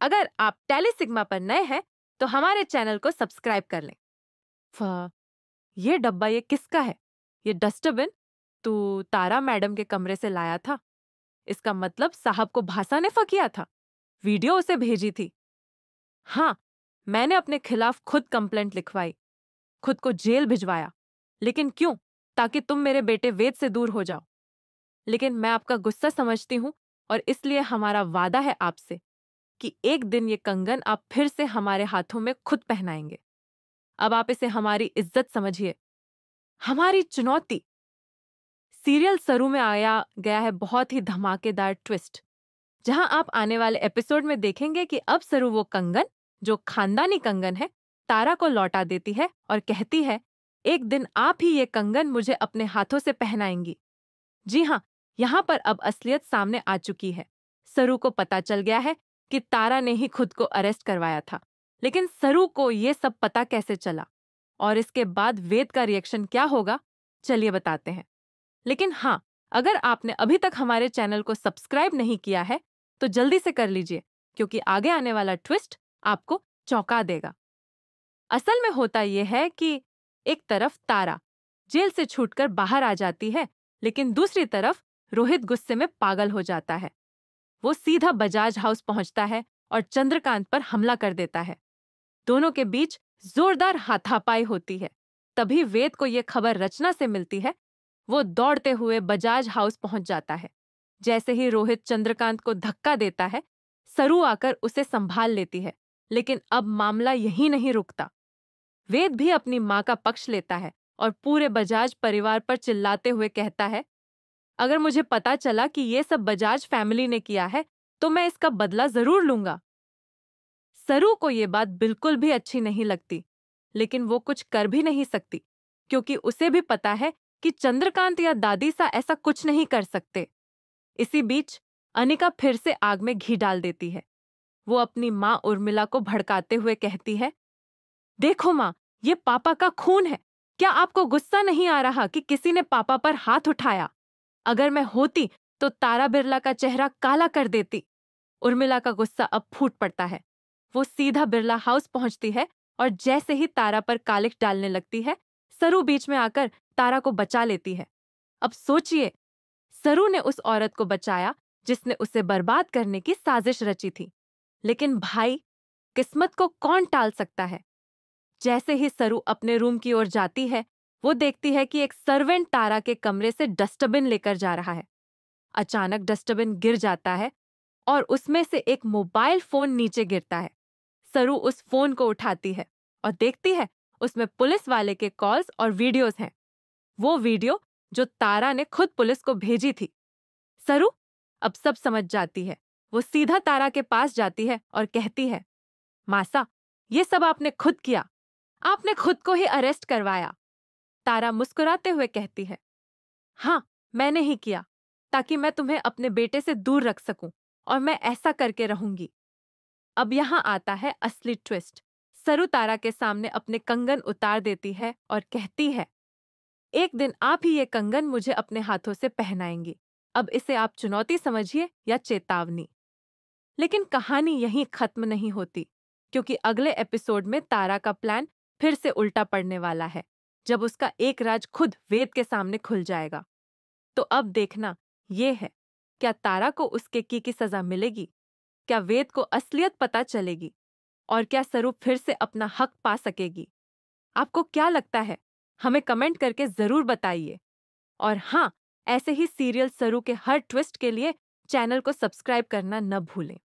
अगर आप tally sigma पर नए हैं तो हमारे चैनल को सब्सक्राइब कर लें। ये डब्बा ये किसका है? ये डस्टबिन तू तारा मैडम के कमरे से लाया था। इसका मतलब साहब को भाषा ने फकिया था। वीडियो उसे भेजी थी। हाँ, मैंने अपने खिलाफ खुद कंप्लेंट लिखवाई, खुद को जेल भिजवाया। लेकिन क्यों? ताकि तुम मेरे बेटे वेद से दूर हो जाओ। लेकिन मैं आपका गुस्सा समझती हूँ और इसलिए हमारा वादा है आपसे कि एक दिन ये कंगन आप फिर से हमारे हाथों में खुद पहनाएंगे। अब आप इसे हमारी इज्जत समझिए, हमारी चुनौती। सीरियल सरू में आया गया है बहुत ही धमाकेदार ट्विस्ट, जहां आप आने वाले एपिसोड में देखेंगे कि अब सरू वो कंगन, जो खानदानी कंगन है, तारा को लौटा देती है और कहती है, एक दिन आप ही ये कंगन मुझे अपने हाथों से पहनाएंगी। जी हाँ, यहाँ पर अब असलियत सामने आ चुकी है। सरू को पता चल गया है कि तारा ने ही खुद को अरेस्ट करवाया था। लेकिन सरू को ये सब पता कैसे चला और इसके बाद वेद का रिएक्शन क्या होगा, चलिए बताते हैं। लेकिन हाँ, अगर आपने अभी तक हमारे चैनल को सब्सक्राइब नहीं किया है तो जल्दी से कर लीजिए, क्योंकि आगे आने वाला ट्विस्ट आपको चौंका देगा। असल में होता यह है कि एक तरफ तारा जेल से छूटकर बाहर आ जाती है, लेकिन दूसरी तरफ रोहित गुस्से में पागल हो जाता है। वो सीधा बजाज हाउस पहुंचता है और चंद्रकांत पर हमला कर देता है। दोनों के बीच जोरदार हाथापाई होती है। तभी वेद को यह खबर रचना से मिलती है। वो दौड़ते हुए बजाज हाउस पहुंच जाता है। जैसे ही रोहित चंद्रकांत को धक्का देता है, सरू आकर उसे संभाल लेती है। लेकिन अब मामला यहीं नहीं रुकता। वेद भी अपनी माँ का पक्ष लेता है और पूरे बजाज परिवार पर चिल्लाते हुए कहता है, अगर मुझे पता चला कि ये सब बजाज फैमिली ने किया है तो मैं इसका बदला जरूर लूंगा। सरू को ये बात बिल्कुल भी अच्छी नहीं लगती, लेकिन वो कुछ कर भी नहीं सकती, क्योंकि उसे भी पता है कि चंद्रकांत या दादी सा ऐसा कुछ नहीं कर सकते। इसी बीच अनिका फिर से आग में घी डाल देती है। वो अपनी माँ उर्मिला को भड़काते हुए कहती है, देखो माँ, ये पापा का खून है। क्या आपको गुस्सा नहीं आ रहा कि किसी ने पापा पर हाथ उठाया? अगर मैं होती तो तारा बिरला का चेहरा काला कर देती। उर्मिला का गुस्सा अब फूट पड़ता है। वो सीधा बिरला हाउस पहुंचती है और जैसे ही तारा पर कालिख डालने लगती है, सरू बीच में आकर तारा को बचा लेती है। अब सोचिए, सरू ने उस औरत को बचाया जिसने उसे बर्बाद करने की साजिश रची थी। लेकिन भाई, किस्मत को कौन टाल सकता है? जैसे ही सरू अपने रूम की ओर जाती है, वो देखती है कि एक सर्वेंट तारा के कमरे से डस्टबिन लेकर जा रहा है। अचानक डस्टबिन गिर जाता है और उसमें से एक मोबाइल फोन नीचे गिरता है। सरू उस फोन को उठाती है और देखती है उसमें पुलिस वाले के कॉल्स और वीडियोस हैं। वो वीडियो जो तारा ने खुद पुलिस को भेजी थी। सरू अब सब समझ जाती है। वो सीधा तारा के पास जाती है और कहती है, मासा, ये सब आपने खुद किया। आपने खुद को ही अरेस्ट करवाया। तारा मुस्कुराते हुए कहती है, हाँ, मैंने ही किया, ताकि मैं तुम्हें अपने बेटे से दूर रख सकूं, और मैं ऐसा करके रहूंगी। अब यहाँ आता है असली ट्विस्ट। सरू तारा के सामने अपने कंगन उतार देती है और कहती है, एक दिन आप ही ये कंगन मुझे अपने हाथों से पहनाएंगी। अब इसे आप चुनौती समझिए या चेतावनी। लेकिन कहानी यहीं खत्म नहीं होती, क्योंकि अगले एपिसोड में तारा का प्लान फिर से उल्टा पड़ने वाला है, जब उसका एक राज खुद वेद के सामने खुल जाएगा। तो अब देखना ये है, क्या तारा को उसके की सजा मिलेगी? क्या वेद को असलियत पता चलेगी? और क्या सरू फिर से अपना हक पा सकेगी? आपको क्या लगता है? हमें कमेंट करके जरूर बताइए। और हाँ, ऐसे ही सीरियल सरू के हर ट्विस्ट के लिए चैनल को सब्सक्राइब करना न भूलें।